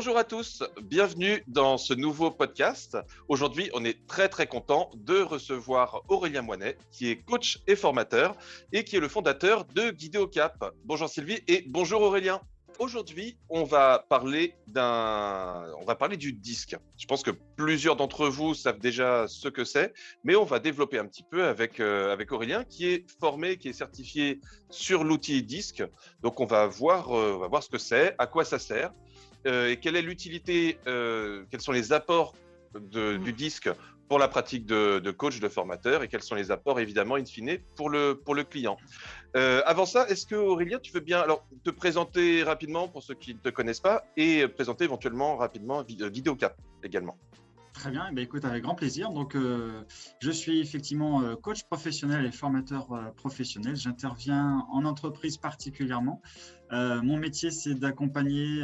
Bonjour à tous, bienvenue dans ce nouveau podcast. Aujourd'hui, on est très content de recevoir Aurélien Moinet, qui est coach et formateur et qui est le fondateur de Guidé au Cap. Bonjour Sylvie et bonjour Aurélien. Aujourd'hui, on va parler du disque. Je pense que plusieurs d'entre vous savent déjà ce que c'est, mais on va développer un petit peu avec Aurélien, qui est formé, qui est certifié sur l'outil disque. Donc, on va voir ce que c'est, à quoi ça sert, et quelle est l'utilité, quels sont les apports du disque pour la pratique de coach, de formateur, et quels sont les apports, évidemment, in fine, pour le client. Avant ça, est-ce que Aurélien, tu veux bien te présenter rapidement pour ceux qui ne te connaissent pas et présenter éventuellement rapidement Guidé au Cap également? Très bien, écoute, avec grand plaisir. Donc, je suis effectivement coach professionnel et formateur professionnel. J'interviens en entreprise particulièrement. Mon métier, c'est d'accompagner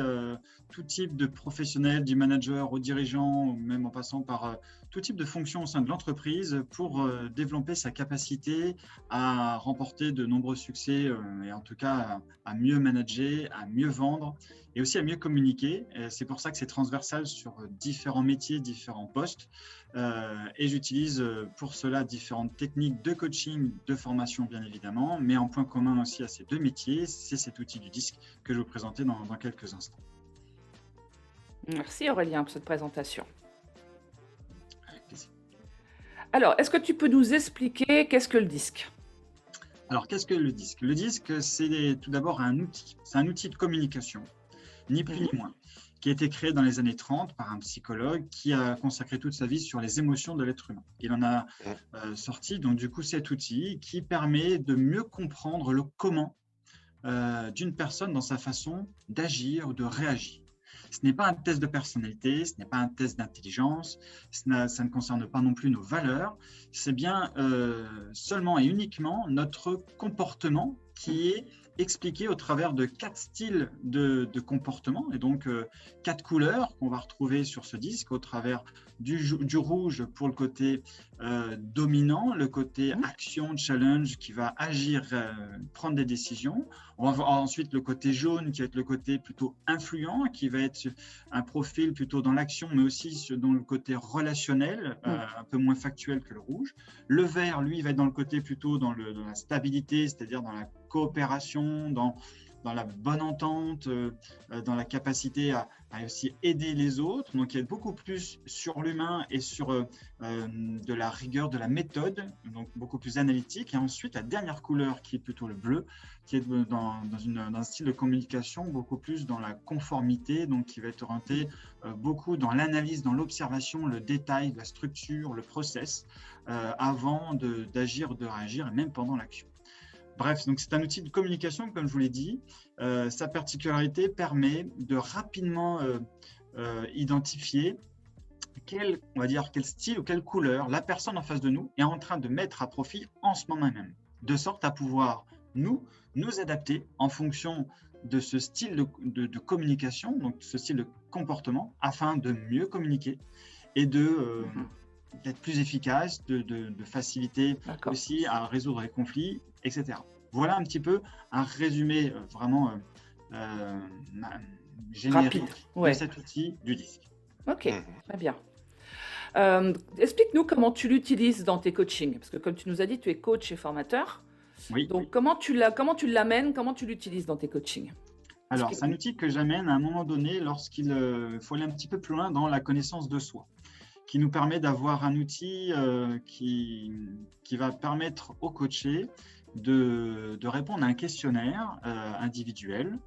tout type de professionnels, du manager au dirigeant, ou même en passant par tout type de fonction au sein de l'entreprise pour développer sa capacité à remporter de nombreux succès et en tout cas à mieux manager, à mieux vendre et aussi à mieux communiquer. C'est pour ça que c'est transversal sur différents métiers, différents postes. Et j'utilise pour cela différentes techniques de coaching, de formation bien évidemment, mais en point commun aussi à ces deux métiers, c'est cet outil du disque que je vais vous présenter dans quelques instants. Merci Aurélien pour cette présentation. Avec plaisir. Alors, est-ce que tu peux nous expliquer qu'est-ce que le disque ? Alors, qu'est-ce que le disque ? Le disque, c'est tout d'abord un outil. C'est un outil de communication, ni plus ni moins, qui a été créé dans les années 30 par un psychologue qui a consacré toute sa vie sur les émotions de l'être humain. Il en a sorti donc du coup cet outil qui permet de mieux comprendre le comment d'une personne dans sa façon d'agir ou de réagir. Ce n'est pas un test de personnalité, ce n'est pas un test d'intelligence, ça ne concerne pas non plus nos valeurs, c'est bien seulement et uniquement notre comportement qui est expliqué au travers de 4 styles de comportement et donc 4 couleurs qu'on va retrouver sur ce disque au travers du rouge pour le côté dominant, le côté action, challenge qui va agir, prendre des décisions. On va voir ensuite le côté jaune qui va être le côté plutôt influent, qui va être un profil plutôt dans l'action mais aussi dans le côté relationnel, un peu moins factuel que le rouge. Le vert, lui, va être dans le côté plutôt dans la stabilité, c'est-à-dire dans la coopération, dans la bonne entente, dans la capacité à aussi aider les autres. Donc, il y a beaucoup plus sur l'humain et sur de la rigueur, de la méthode, donc beaucoup plus analytique. Et ensuite, la dernière couleur qui est plutôt le bleu, qui est dans un style de communication beaucoup plus dans la conformité, donc qui va être orienté beaucoup dans l'analyse, dans l'observation, le détail, la structure, le process, avant d'agir, de réagir et même pendant l'action. Bref, donc c'est un outil de communication, comme je vous l'ai dit. Sa particularité permet de rapidement identifier quel style ou quelle couleur la personne en face de nous est en train de mettre à profit en ce moment même, de sorte à pouvoir nous adapter en fonction de ce style de communication, donc ce style de comportement, afin de mieux communiquer et d'être plus efficace, de faciliter aussi à résoudre les conflits, etc. Voilà un petit peu un résumé vraiment générique de cet outil du disque. Ok, très bien. Explique-nous comment tu l'utilises dans tes coachings, parce que comme tu nous as dit, tu es coach et formateur. Oui. Donc, comment tu l'amènes, comment tu l'utilises dans tes coachings ? Alors, c'est un outil que j'amène à un moment donné lorsqu'il faut aller un petit peu plus loin dans la connaissance de soi, qui nous permet d'avoir un outil qui va permettre au coaché de répondre à un questionnaire individuel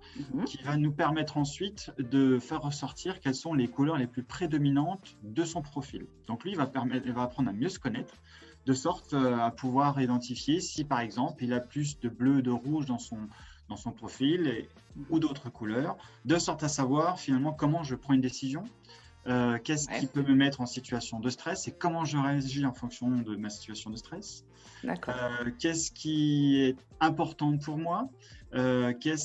qui va nous permettre ensuite de faire ressortir quelles sont les couleurs les plus prédominantes de son profil. Donc lui, il va apprendre à mieux se connaître, de sorte à pouvoir identifier si par exemple il a plus de bleu, de rouge dans son profil ou d'autres couleurs, de sorte à savoir finalement comment je prends une décision, qu'est-ce qui peut me mettre en situation de stress et comment je réagis en fonction de ma situation de stress. Qu'est-ce qui est important pour moi, quelles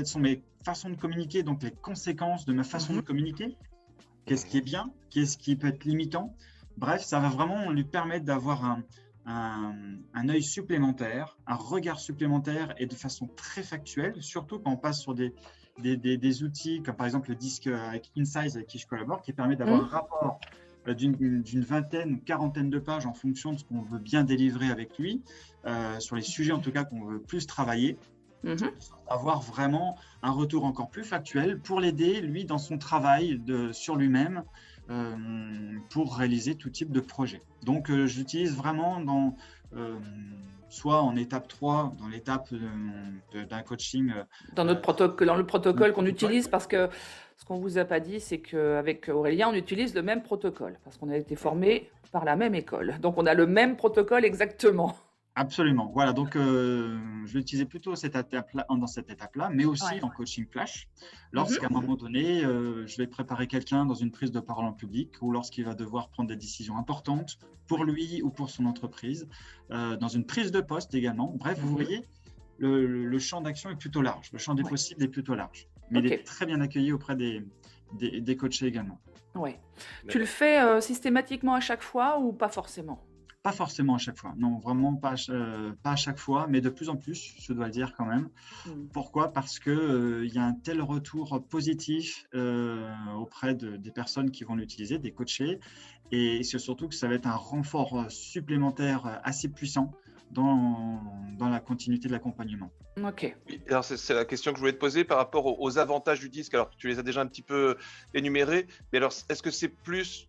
sont mes façons de communiquer, donc les conséquences de ma façon de communiquer, qu'est-ce qui est bien, qu'est-ce qui peut être limitant. Bref, ça va vraiment lui permettre d'avoir un œil supplémentaire, un regard supplémentaire et de façon très factuelle, surtout quand on passe sur des des outils comme par exemple le disque avec Insights avec qui je collabore, qui permet d'avoir un rapport d'une vingtaine ou quarantaine de pages en fonction de ce qu'on veut bien délivrer avec lui, sur les sujets en tout cas qu'on veut plus travailler, avoir vraiment un retour encore plus factuel pour l'aider, lui, dans son travail sur lui-même, pour réaliser tout type de projet. Donc, j'utilise vraiment soit en étape 3, dans l'étape d'un coaching. Dans le protocole qu'on utilise, parce que ce qu'on ne vous a pas dit, c'est qu'avec Aurélien, on utilise le même protocole, parce qu'on a été formés par la même école. Donc, on a le même protocole exactement. Absolument. Voilà, donc je vais utiliser plutôt dans cette étape-là, mais aussi en coaching flash, lorsqu'à un moment donné, je vais préparer quelqu'un dans une prise de parole en public ou lorsqu'il va devoir prendre des décisions importantes pour lui ou pour son entreprise, dans une prise de poste également. Bref, vous voyez, le champ d'action est plutôt large, le champ des possibles est plutôt large, mais il est très bien accueilli auprès des coachés également. Oui. Tu le fais systématiquement à chaque fois ou pas forcément ? Pas forcément à chaque fois, non, vraiment pas à chaque fois, mais de plus en plus, je dois le dire quand même. Pourquoi ? Parce qu'il y a un tel retour positif auprès des personnes qui vont l'utiliser, des coachés, et c'est surtout que ça va être un renfort supplémentaire assez puissant dans la continuité de l'accompagnement. Ok. Alors c'est la question que je voulais te poser par rapport aux avantages du disque. Alors tu les as déjà un petit peu énumérés, mais alors est-ce que c'est plus...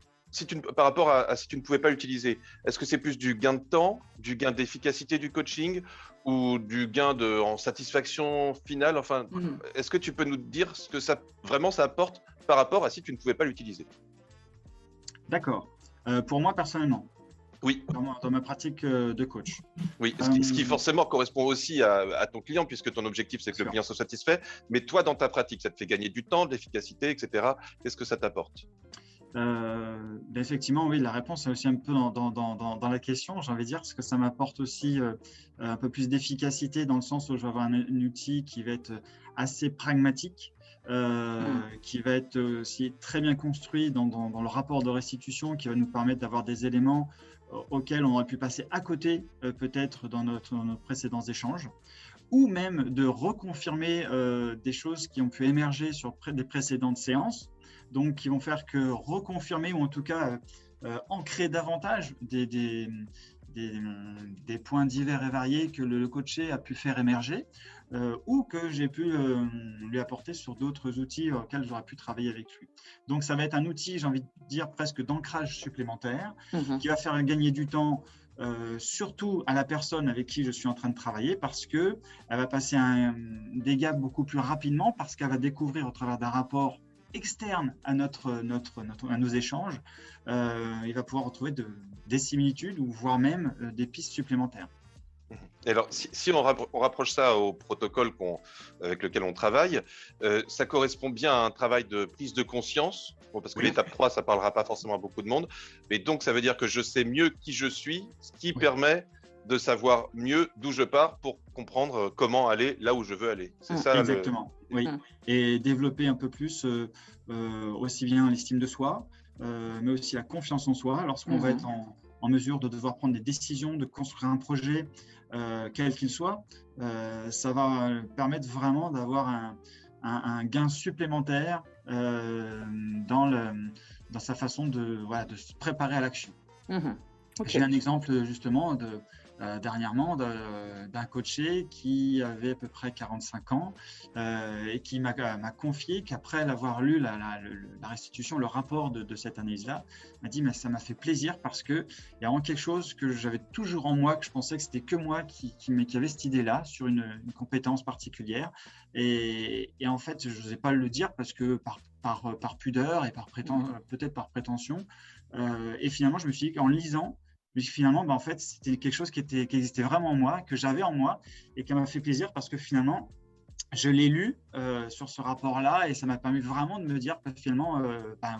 par rapport à si tu ne pouvais pas l'utiliser, est-ce que c'est plus du gain de temps, du gain d'efficacité du coaching ou du gain en satisfaction finale ? Enfin, est-ce que tu peux nous dire ce que ça apporte par rapport à si tu ne pouvais pas l'utiliser ? D'accord. Pour moi, personnellement, oui. Dans ma pratique de coach. Oui, ce qui forcément correspond aussi à ton client, puisque ton objectif, c'est que le client soit satisfait. Mais toi, dans ta pratique, ça te fait gagner du temps, de l'efficacité, etc. Qu'est-ce que ça t'apporte ? Effectivement, oui, la réponse est aussi un peu dans la question, j'ai envie de dire, parce que ça m'apporte aussi un peu plus d'efficacité dans le sens où je vais avoir un outil qui va être assez pragmatique, qui va être aussi très bien construit dans le rapport de restitution, qui va nous permettre d'avoir des éléments auxquels on aurait pu passer à côté peut-être dans nos précédents échanges, ou même de reconfirmer des choses qui ont pu émerger sur des précédentes séances, donc qui vont faire que reconfirmer ou en tout cas ancrer davantage des points divers et variés que le coaché a pu faire émerger ou que j'ai pu lui apporter sur d'autres outils auxquels j'aurais pu travailler avec lui. Donc ça va être un outil, j'ai envie de dire, presque d'ancrage supplémentaire qui va faire gagner du temps surtout à la personne avec qui je suis en train de travailler, parce qu'elle va passer des gaps beaucoup plus rapidement, parce qu'elle va découvrir au travers d'un rapport externe à nos échanges, il va pouvoir retrouver des similitudes ou voire même des pistes supplémentaires. Et alors, si on rapproche ça au protocole avec lequel on travaille, ça correspond bien à un travail de prise de conscience, parce que l'étape 3, ça ne parlera pas forcément à beaucoup de monde, mais donc ça veut dire que je sais mieux qui je suis, ce qui permet de savoir mieux d'où je pars pour comprendre comment aller là où je veux aller. C'est ça exactement, oui. Et développer un peu plus aussi bien l'estime de soi, mais aussi la confiance en soi, lorsqu'on va être en mesure de devoir prendre des décisions, de construire un projet, quel qu'il soit, ça va permettre vraiment d'avoir un gain supplémentaire dans sa façon de se préparer à l'action. J'ai un exemple justement dernièrement d'un coaché qui avait à peu près 45 ans et qui m'a confié qu'après l'avoir lu la restitution, le rapport de cette analyse-là, m'a dit mais ça m'a fait plaisir parce qu'il y a vraiment quelque chose que j'avais toujours en moi, que je pensais que c'était que moi qui avait cette idée-là sur une compétence particulière et en fait je n'osais pas le dire parce que par pudeur et peut-être par prétention et finalement je me suis dit qu'en lisant, finalement, en fait, c'était quelque chose qui existait vraiment en moi, que j'avais en moi et qui m'a fait plaisir parce que finalement, je l'ai lu sur ce rapport-là et ça m'a permis vraiment de me dire que finalement,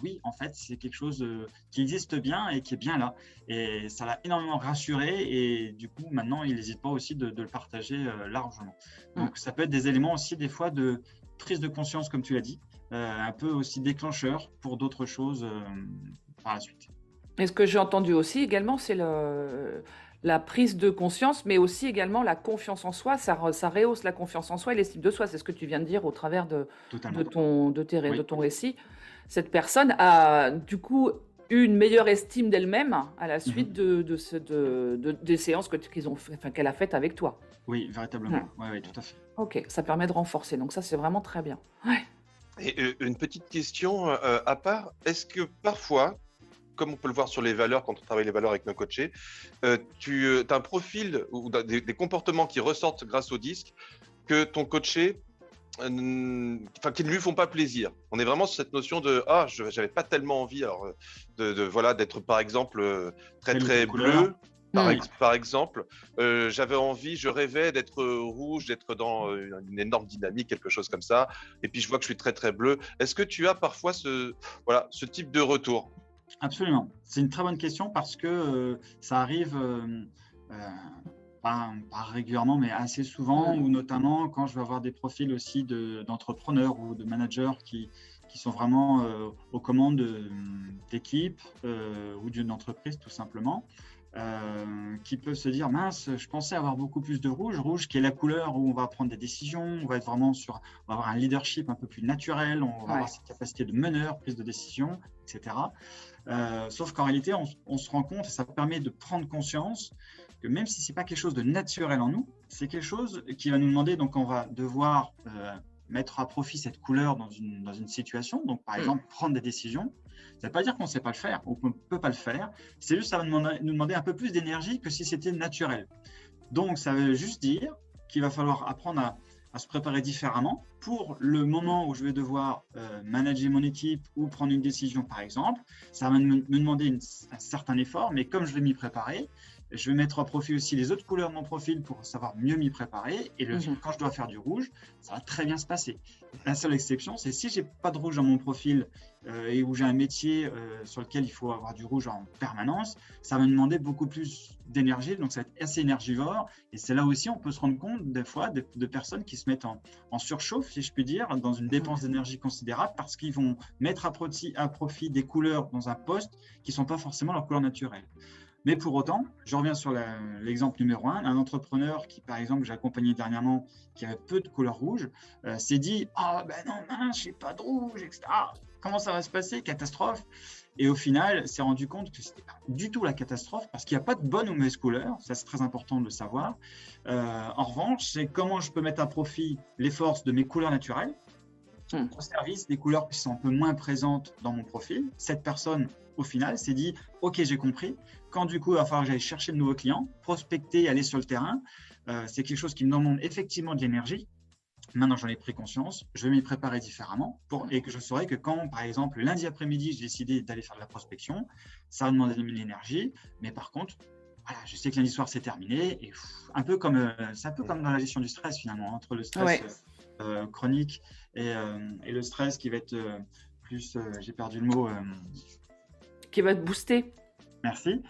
oui, en fait, c'est quelque chose qui existe bien et qui est bien là. Et ça l'a énormément rassuré et du coup, maintenant, il n'hésite pas aussi de le partager largement. Donc, ça peut être des éléments aussi des fois de prise de conscience, comme tu l'as dit, un peu aussi déclencheur pour d'autres choses par la suite. Et ce que j'ai entendu aussi également, c'est la prise de conscience, mais aussi également la confiance en soi. Ça rehausse la confiance en soi et l'estime de soi. C'est ce que tu viens de dire au travers Totalement. de Oui. ton récit. Cette personne a du coup eu une meilleure estime d'elle-même à la suite des séances qu'elle a faites avec toi. Oui, véritablement. Oui, tout à fait. Ok, ça permet de renforcer. Donc ça, c'est vraiment très bien. Ouais. Et une petite question à part, est-ce que parfois, comme on peut le voir sur les valeurs quand on travaille les valeurs avec nos coachés, tu as un profil ou des comportements qui ressortent grâce au disque que ton coaché, qui ne lui font pas plaisir. On est vraiment sur cette notion de j'avais pas tellement envie voilà, d'être par exemple très bleu. Par exemple, j'avais envie, je rêvais d'être rouge, d'être dans une énorme dynamique, quelque chose comme ça. Et puis je vois que je suis très bleu. Est-ce que tu as parfois ce type de retour? Absolument. C'est une très bonne question parce que ça arrive pas régulièrement, mais assez souvent, ou notamment quand je vais avoir des profils aussi d'entrepreneurs ou de managers qui sont vraiment aux commandes d'équipes ou d'une entreprise tout simplement. Qui peuvent se dire mince, je pensais avoir beaucoup plus de rouge qui est la couleur où on va prendre des décisions, on va être vraiment on va avoir un leadership un peu plus naturel, on va avoir cette capacité de meneur, prise de décision, etc. Sauf qu'en réalité, on se rend compte, et ça permet de prendre conscience que même si c'est pas quelque chose de naturel en nous, c'est quelque chose qui va nous demander, donc on va devoir mettre à profit cette couleur dans une situation, donc par exemple prendre des décisions. Ça ne veut pas dire qu'on ne sait pas le faire ou qu'on ne peut pas le faire. C'est juste que ça va nous demander un peu plus d'énergie que si c'était naturel. Donc, ça veut juste dire qu'il va falloir apprendre à se préparer différemment pour le moment où je vais devoir manager mon équipe ou prendre une décision, par exemple. Ça va me demander un certain effort, mais comme je vais m'y préparer, je vais mettre à profit aussi les autres couleurs de mon profil pour savoir mieux m'y préparer. Et quand je dois faire du rouge, ça va très bien se passer. La seule exception, c'est si je n'ai pas de rouge dans mon profil et où j'ai un métier sur lequel il faut avoir du rouge en permanence, ça va me demander beaucoup plus d'énergie. Donc, ça va être assez énergivore. Et c'est là aussi, on peut se rendre compte des fois de personnes qui se mettent en surchauffe, si je puis dire, dans une dépense d'énergie considérable parce qu'ils vont mettre à profit des couleurs dans un poste qui ne sont pas forcément leurs couleurs naturelles. Mais pour autant, je reviens sur l'exemple numéro 1, un entrepreneur qui, par exemple, j'ai accompagné dernièrement, qui avait peu de couleur rouge, s'est dit « Ah, ben non, mince, je n'ai pas de rouge, etc. Comment ça va se passer? Catastrophe !» Et au final, s'est rendu compte que ce n'était pas du tout la catastrophe parce qu'il n'y a pas de bonne ou mauvaise couleur, ça c'est très important de le savoir. En revanche, c'est comment je peux mettre à profit les forces de mes couleurs naturelles au service des couleurs qui sont un peu moins présentes dans mon profil. Cette personne, au final, s'est dit « Ok, j'ai compris. Quand du coup, il va falloir que j'aille chercher de nouveaux clients, prospecter, aller sur le terrain, c'est quelque chose qui me demande effectivement de l'énergie. Maintenant, j'en ai pris conscience, je vais m'y préparer différemment et que je saurai que quand, par exemple, lundi après-midi, j'ai décidé d'aller faire de la prospection, ça va demander de l'énergie, mais par contre, voilà, je sais que lundi soir, c'est terminé. Et c'est un peu comme dans la gestion du stress, finalement, entre le stress chronique et le stress qui va être plus, j'ai perdu le mot… qui va te booster. Merci.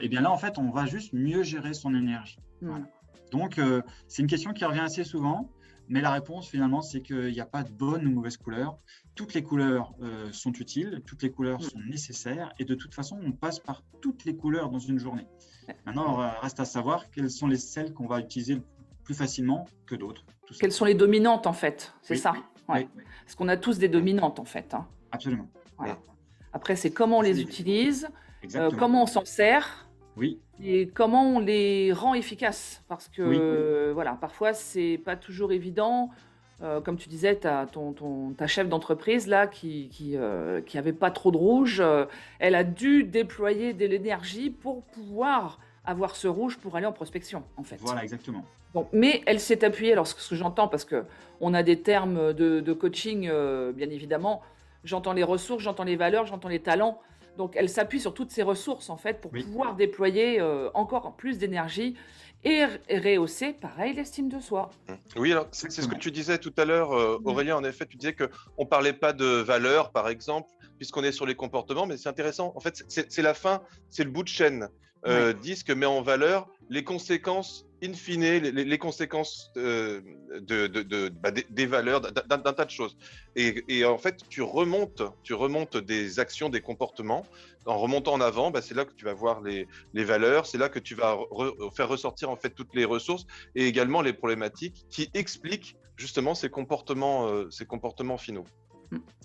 Et bien là, en fait, on va juste mieux gérer son énergie. Voilà. Donc, c'est une question qui revient assez souvent, mais la réponse, finalement, c'est qu'il n'y a pas de bonne ou mauvaise couleur. Toutes les couleurs sont utiles, toutes les couleurs sont nécessaires, et de toute façon, on passe par toutes les couleurs dans une journée. Maintenant, reste à savoir quelles sont celles qu'on va utiliser plus facilement que d'autres. Quelles sont les dominantes, en fait, c'est ça. Oui. Parce qu'on a tous des dominantes, en fait. Hein. Absolument. Voilà. Après, c'est comment on les utilise, comment on s'en sert, oui. Et comment on les rend efficaces. Parce que, voilà, parfois, c'est pas toujours évident. Comme tu disais, ta chef d'entreprise, là, qui avait pas trop de rouge, elle a dû déployer de l'énergie pour pouvoir avoir ce rouge pour aller en prospection, en fait. Voilà, exactement. Donc, mais elle s'est appuyée, alors ce que j'entends, parce qu'on a des termes de coaching, bien évidemment, j'entends les ressources, j'entends les valeurs, j'entends les talents. Donc, elle s'appuie sur toutes ces ressources, en fait, pour pouvoir déployer encore plus d'énergie et rehausser, pareil, l'estime de soi. Oui, alors c'est ce que tu disais tout à l'heure, Aurélien, en effet, tu disais qu'on ne parlait pas de valeurs, par exemple, puisqu'on est sur les comportements, mais c'est intéressant. En fait, c'est la fin, c'est le bout de chaîne. Disque met en valeur les conséquences in fine, les conséquences des valeurs, d'un tas de choses. Et en fait, tu remontes des actions, des comportements. En remontant en avant, c'est là que tu vas voir les valeurs, c'est là que tu vas faire ressortir en fait toutes les ressources et également les problématiques qui expliquent justement ces comportements finaux.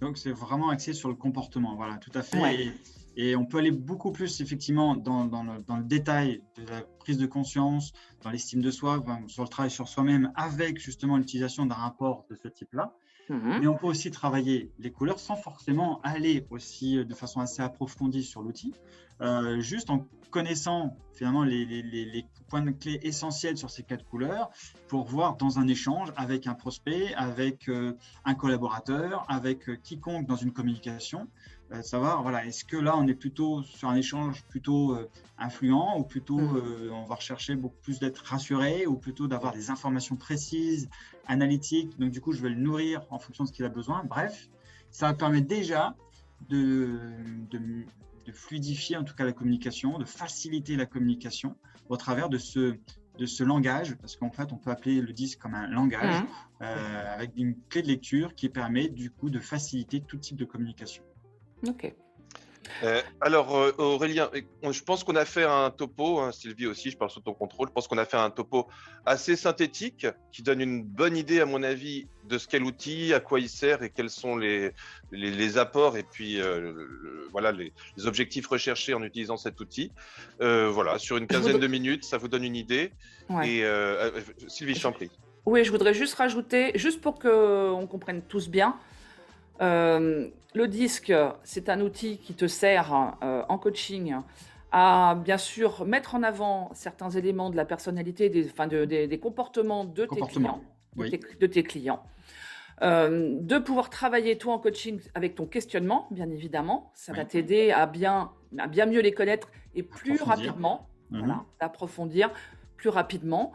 Donc, c'est vraiment axé sur le comportement. Voilà, tout à fait. Ouais. Et on peut aller beaucoup plus, effectivement, dans le détail de la prise de conscience, dans l'estime de soi, sur le travail sur soi-même, avec justement l'utilisation d'un rapport de ce type-là. Mhm. Mais on peut aussi travailler les couleurs sans forcément aller aussi de façon assez approfondie sur l'outil, juste en connaissant finalement les points de clé essentiels sur ces 4 couleurs pour voir dans un échange avec un prospect, avec un collaborateur, avec quiconque dans une communication, savoir, voilà, est-ce que là on est plutôt sur un échange plutôt influent ou plutôt on va rechercher beaucoup plus d'être rassuré ou plutôt d'avoir des informations précises, analytiques, donc du coup je vais le nourrir en fonction de ce qu'il a besoin. Bref, ça permet déjà de fluidifier en tout cas la communication, de faciliter la communication au travers de ce langage, parce qu'en fait on peut appeler le disque comme un langage avec une clé de lecture qui permet du coup de faciliter tout type de communication. Ok. Alors Aurélien, je pense qu'on a fait un topo, hein, Sylvie aussi, je parle sous ton contrôle, je pense qu'on a fait un topo assez synthétique qui donne une bonne idée à mon avis de ce qu'est l'outil, à quoi il sert et quels sont les apports et puis voilà, les objectifs recherchés en utilisant cet outil. Voilà, sur une quinzaine de minutes, ça vous donne une idée. Ouais. Et Sylvie, je t'en prie. Oui, je voudrais juste rajouter, juste pour qu'on comprenne tous bien, le disque, c'est un outil qui te sert en coaching à bien sûr mettre en avant certains éléments de la personnalité, des comportements de tes clients, oui. de tes clients. De pouvoir travailler toi en coaching avec ton questionnement, bien évidemment, ça va t'aider à bien mieux les connaître et plus rapidement, voilà, d'approfondir plus rapidement.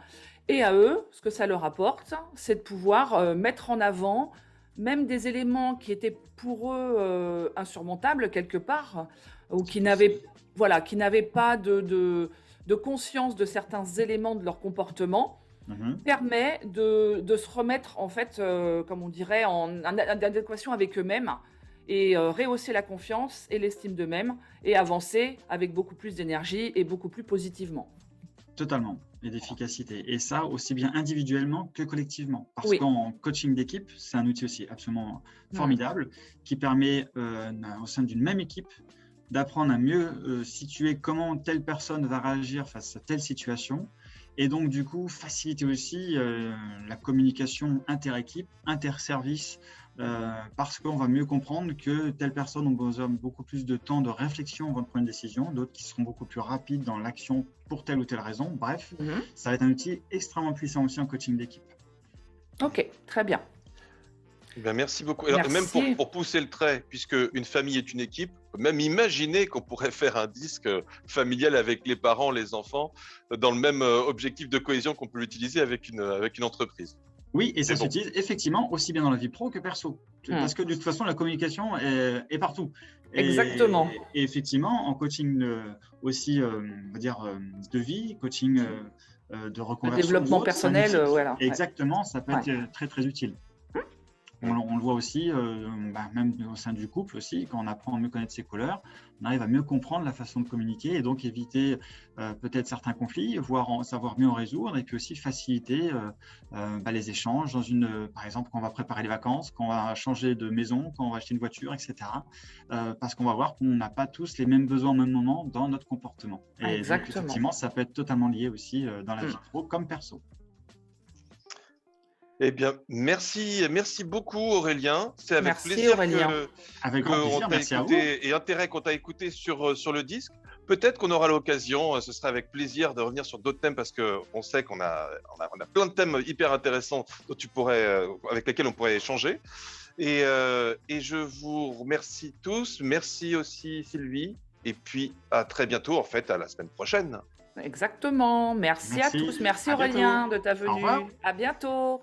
Et à eux, ce que ça leur apporte, c'est de pouvoir mettre en avant même des éléments qui étaient pour eux insurmontables quelque part, ou qui n'avaient pas de conscience de certains éléments de leur comportement, permet de se remettre en fait, comme on dirait, en adéquation avec eux-mêmes et rehausser la confiance et l'estime d'eux-mêmes et avancer avec beaucoup plus d'énergie et beaucoup plus positivement. Totalement, et d'efficacité. Et ça, aussi bien individuellement que collectivement. Parce qu'en coaching d'équipe, c'est un outil aussi absolument formidable qui permet, au sein d'une même équipe, d'apprendre à mieux situer comment telle personne va réagir face à telle situation. Et donc, du coup, faciliter aussi la communication inter-équipe, inter-service, parce qu'on va mieux comprendre que telle personne a besoin beaucoup plus de temps de réflexion avant de prendre une décision, d'autres qui seront beaucoup plus rapides dans l'action pour telle ou telle raison. Bref, ça va être un outil extrêmement puissant aussi en coaching d'équipe. Ok, très bien. Ben, merci beaucoup. Alors, même pour pousser le trait, puisque une famille est une équipe, même imaginer qu'on pourrait faire un disque familial avec les parents, les enfants, dans le même objectif de cohésion qu'on peut l'utiliser avec une entreprise. Oui, et ça s'utilise effectivement aussi bien dans la vie pro que perso. Parce que de toute façon, la communication est partout. Exactement. Et effectivement, en coaching aussi, on va dire, de vie, coaching de reconversion. Le développement personnel, voilà. Exactement, ça peut être très, très utile. On le voit aussi, même au sein du couple aussi, quand on apprend à mieux connaître ses couleurs, on arrive à mieux comprendre la façon de communiquer et donc éviter peut-être certains conflits, voire savoir mieux en résoudre et puis aussi faciliter les échanges par exemple, quand on va préparer les vacances, quand on va changer de maison, quand on va acheter une voiture, etc. Parce qu'on va voir qu'on n'a pas tous les mêmes besoins au même moment dans notre comportement. Et donc, effectivement, ça peut être totalement lié aussi dans la vie pro comme perso. Eh bien, merci beaucoup Aurélien. C'est avec plaisir qu'on t'a écouté et intérêt qu'on t'a écouté sur le disque. Peut-être qu'on aura l'occasion, ce sera avec plaisir de revenir sur d'autres thèmes parce qu'on sait qu'on a plein de thèmes hyper intéressants avec lesquels on pourrait échanger. Et je vous remercie tous. Merci aussi Sylvie. Et puis à très bientôt, en fait, à la semaine prochaine. Exactement. Merci à tous. Merci Aurélien de ta venue. À bientôt.